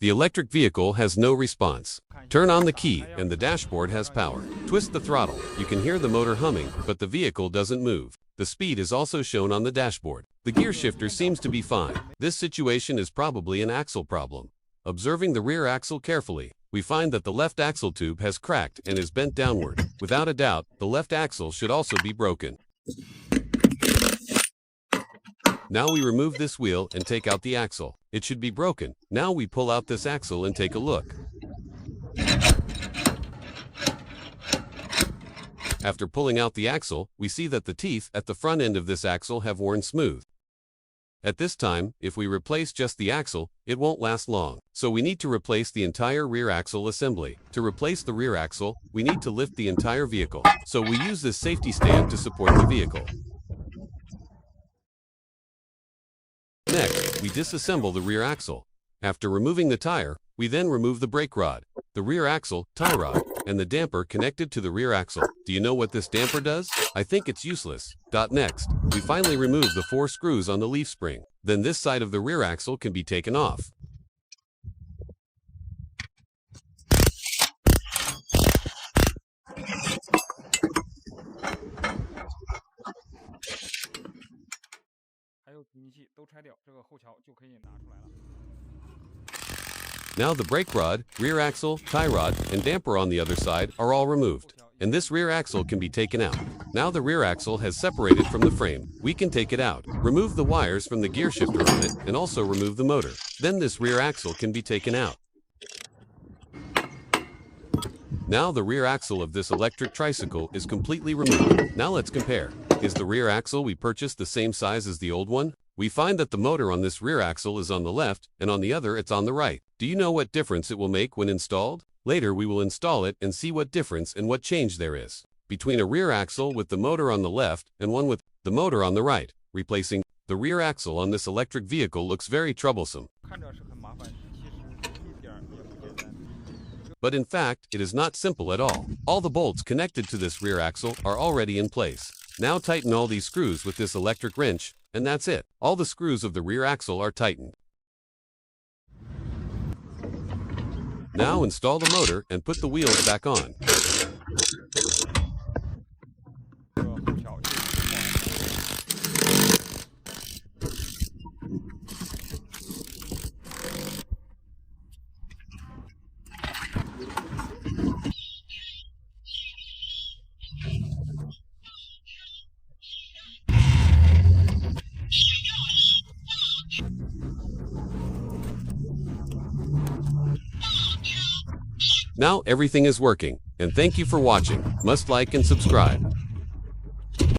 The electric vehicle has no response. Turn on the key and the dashboard has power. Twist the throttle. You can hear the motor humming, but the vehicle doesn't move. The speed is also shown on the dashboard. The gear shifter seems to be fine. This situation is probably an axle problem. Observing the rear axle carefully, we find that the left axle tube has cracked and is bent downward. Without a doubt, the left axle should also be broken. Now we remove this wheel and take out the axle. It should be broken. Now we pull out this axle and take a look. After pulling out the axle, we see that the teeth at the front end of this axle have worn smooth. At this time, if we replace just the axle, it won't last long. So we need to replace the entire rear axle assembly. To replace the rear axle, we need to lift the entire vehicle. So we use this safety stand to support the vehicle. Next, we disassemble the rear axle. After removing the tire, we then remove the brake rod, the rear axle, tie rod, and the damper connected to the rear axle. Do you know what this damper does? I think it's useless. Next, we finally remove the 4 screws on the leaf spring. Then this side of the rear axle can be taken off. Now the brake rod, rear axle, tie rod, and damper on the other side are all removed, and this rear axle can be taken out. Now the rear axle has separated from the frame. We can take it out, remove the wires from the gear shifter on it, and also remove the motor. Then this rear axle can be taken out. Now the rear axle of this electric tricycle is completely removed. Now let's compare. Is the rear axle we purchased the same size as the old one? We find that the motor on this rear axle is on the left, and on the other it's on the right. Do you know what difference it will make when installed? Later we will install it and see what difference and what change there is between a rear axle with the motor on the left and one with the motor on the right. Replacing the rear axle on this electric vehicle looks very troublesome. But in fact, it is not simple at all. All the bolts connected to this rear axle are already in place. Now tighten all these screws with this electric wrench, and that's it. All the screws of the rear axle are tightened. Now install the motor and put the wheels back on. Now everything is working, and thank you for watching. Must like and subscribe.